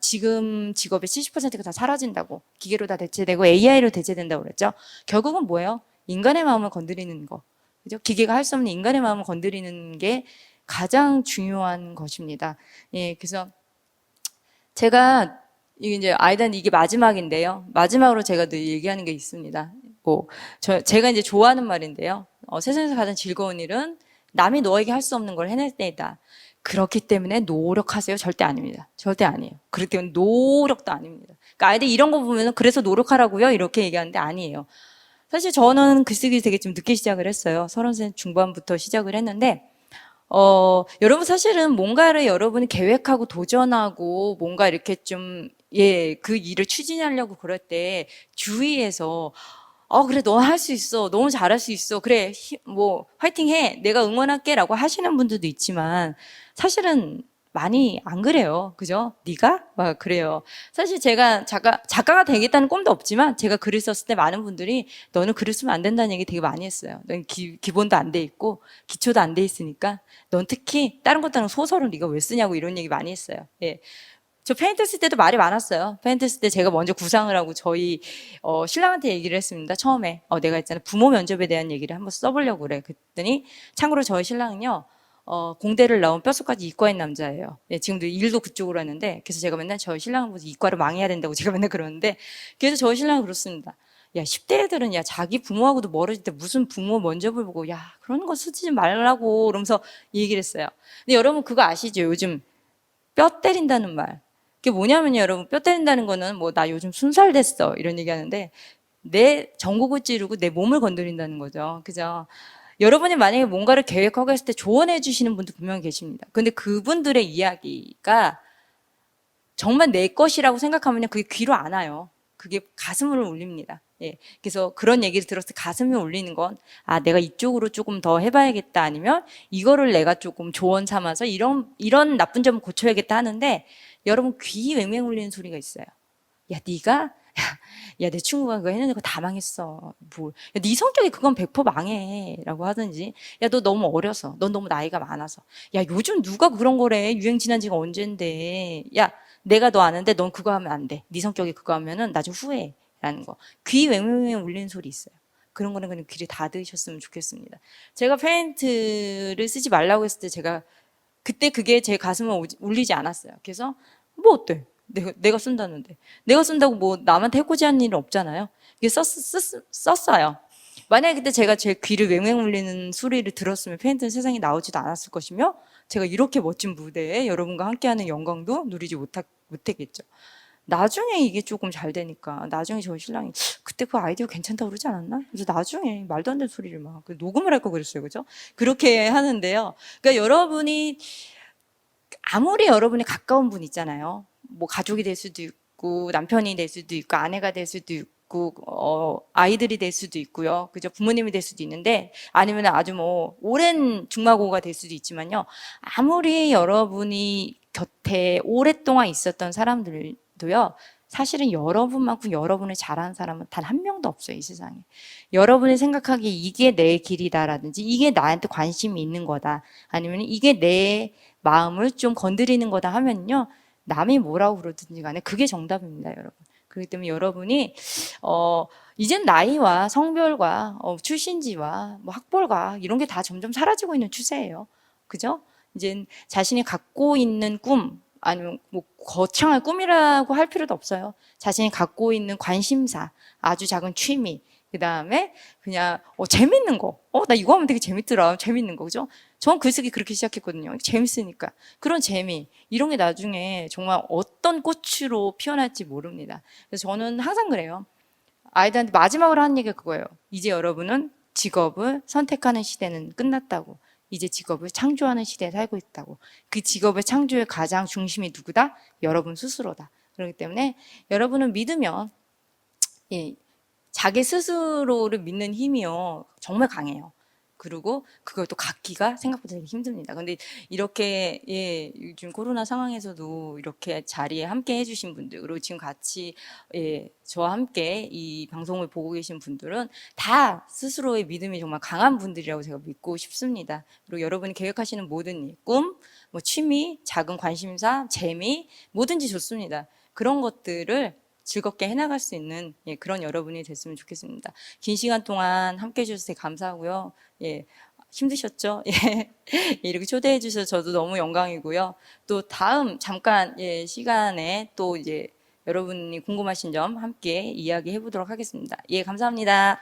지금 직업의 70%가 다 사라진다고. 기계로 다 대체되고 AI로 대체된다고 그랬죠. 결국은 뭐예요? 인간의 마음을 건드리는 거. 그죠? 기계가 할 수 없는 인간의 마음을 건드리는 게 가장 중요한 것입니다. 예, 그래서 제가 이게 이게 마지막인데요. 마지막으로 제가 늘 얘기하는 게 있습니다. 제가 이제 좋아하는 말인데요. 세상에서 가장 즐거운 일은 남이 너에게 할 수 없는 걸 해낼 때이다. 그렇기 때문에 노력하세요. 절대 아닙니다. 절대 아니에요. 그렇기 때문에 노력도 아닙니다. 그러니까 아이들 이런 거 보면 그래서 노력하라고요? 이렇게 얘기하는데 아니에요. 사실 저는 글쓰기 되게 좀 늦게 시작을 했어요. 30살 중반부터 시작을 했는데 여러분 사실은 뭔가를 여러분이 계획하고 도전하고 뭔가 이렇게 그 일을 추진하려고 그럴 때 주위에서 그래, 너 할 수 있어. 너무 잘할 수 있어. 그래, 화이팅 해. 내가 응원할게. 라고 하시는 분들도 있지만, 사실은 많이 안 그래요. 그죠? 네가? 막 그래요. 사실 제가 작가가 되겠다는 꿈도 없지만, 제가 글을 썼을 때 많은 분들이, 너는 글을 쓰면 안 된다는 얘기 되게 많이 했어요. 넌 기본도 안 돼 있고, 기초도 안 돼 있으니까, 넌 특히, 다른 것들은 소설은 네가 왜 쓰냐고 이런 얘기 많이 했어요. 예. 저 페인트 쓸 때도 말이 많았어요. 페인트 쓸 때 제가 먼저 구상을 하고 저희 신랑한테 얘기를 했습니다. 처음에 내가 있잖아 부모 면접에 대한 얘기를 한번 써보려고 그래. 그랬더니 참고로 저희 신랑은요 공대를 나온 뼛속까지 이과인 남자예요. 네, 지금도 일도 그쪽으로 하는데 그래서 제가 맨날 저희 신랑을 보고 이과를 망해야 된다고 제가 맨날 그러는데 그래서 저희 신랑은 그렇습니다. 야 10대 애들은 야 자기 부모하고도 멀어질 때 무슨 부모 면접을 보고 야 그런 거 쓰지 말라고 그러면서 얘기를 했어요. 근데 여러분 그거 아시죠? 요즘 뼈 때린다는 말. 그게 뭐냐면요, 여러분. 뼈 때린다는 거는 나 요즘 순살 됐어. 이런 얘기 하는데, 내 전곡을 찌르고 내 몸을 건드린다는 거죠. 그죠? 여러분이 만약에 뭔가를 계획하고 했을 때 조언해 주시는 분도 분명히 계십니다. 근데 그분들의 이야기가 정말 내 것이라고 생각하면 그게 귀로 안 와요. 그게 가슴을 울립니다. 예. 그래서 그런 얘기를 들었을 때 가슴이 울리는 건, 아, 내가 이쪽으로 조금 더 해봐야겠다. 아니면 이거를 내가 조금 조언 삼아서 이런 나쁜 점을 고쳐야겠다 하는데, 여러분 귀 맹맹 울리는 소리가 있어요. 야, 네가 야, 내 친구가 그거 했는데 그거 다 망했어. 뭐, 야, 네 성격이 그건 100% 망해. 라고 하든지, 야, 너 너무 어려서, 넌 너무 나이가 많아서, 야, 요즘 누가 그런 거래. 유행 지난 지가 언젠데. 야, 내가 너 아는데 넌 그거 하면 안 돼. 네 성격이 그거 하면은 나중에 후회해. 라는 거. 귀 맹맹맹 울리는 소리 있어요. 그런 거는 그냥 귀를 닫으셨으면 좋겠습니다. 제가 페인트를 쓰지 말라고 했을 때 제가 그때 그게 제 가슴을 울리지 않았어요. 그래서 뭐 어때? 내가 쓴다는데. 내가 쓴다고 뭐 남한테 해코지하는 일은 없잖아요. 이게 썼어요. 만약에 그때 제가 제 귀를 맹맹 울리는 소리를 들었으면 페인트는 세상에 나오지도 않았을 것이며, 제가 이렇게 멋진 무대에 여러분과 함께하는 영광도 누리지 못했겠죠. 나중에 이게 조금 잘 되니까, 나중에 저희 신랑이 그때 그 아이디어 괜찮다고 그러지 않았나? 그래서 나중에 말도 안 되는 소리를 막 녹음을 할 거 그랬어요. 그죠? 그렇게 하는데요. 그러니까 여러분이 아무리 여러분이 가까운 분 있잖아요. 뭐 가족이 될 수도 있고, 남편이 될 수도 있고, 아내가 될 수도 있고, 아이들이 될 수도 있고요. 그죠? 부모님이 될 수도 있는데, 아니면 아주 뭐 오랜 중마고가 될 수도 있지만요. 아무리 여러분이 곁에 오랫동안 있었던 사람들도요. 사실은 여러분만큼 여러분을 잘하는 사람은 단 한 명도 없어요, 이 세상에. 여러분이 생각하기에 이게 내 길이다라든지, 이게 나한테 관심이 있는 거다, 아니면 이게 내 마음을 좀 건드리는 거다 하면요, 남이 뭐라고 그러든지 간에 그게 정답입니다, 여러분. 그렇기 때문에 여러분이 이젠 나이와 성별과 출신지와 뭐 학벌과 이런 게 다 점점 사라지고 있는 추세예요. 그죠? 이제 자신이 갖고 있는 꿈, 아니면 뭐 거창한 꿈이라고 할 필요도 없어요. 자신이 갖고 있는 관심사, 아주 작은 취미, 그 다음에 그냥 재밌는 거, 나 이거 하면 되게 재밌더라, 재밌는 거. 그죠? 전 글쓰기 그렇게 시작했거든요. 재밌으니까. 그런 재미, 이런 게 나중에 정말 어떤 꽃으로 피어날지 모릅니다. 그래서 저는 항상 그래요. 아이들한테 마지막으로 하는 얘기가 그거예요. 이제 여러분은 직업을 선택하는 시대는 끝났다고. 이제 직업을 창조하는 시대에 살고 있다고. 그 직업의 창조의 가장 중심이 누구다? 여러분 스스로다. 그렇기 때문에 여러분은 믿으면, 예, 자기 스스로를 믿는 힘이요, 정말 강해요. 그리고 그걸 또 갖기가 생각보다 되게 힘듭니다. 근데 이렇게, 예, 요즘 코로나 상황에서도 이렇게 자리에 함께 해주신 분들, 그리고 지금 같이, 예, 저와 함께 이 방송을 보고 계신 분들은 다 스스로의 믿음이 정말 강한 분들이라고 제가 믿고 싶습니다. 그리고 여러분이 계획하시는 모든 일, 꿈, 뭐 취미, 작은 관심사, 재미, 뭐든지 좋습니다. 그런 것들을 즐겁게 해나갈 수 있는, 예, 그런 여러분이 됐으면 좋겠습니다. 긴 시간 동안 함께 해주셔서 되게 감사하고요. 예, 힘드셨죠? 예, 이렇게 초대해 주셔서 저도 너무 영광이고요. 또 다음 잠깐, 예, 시간에 또 이제 여러분이 궁금하신 점 함께 이야기해 보도록 하겠습니다. 예, 감사합니다.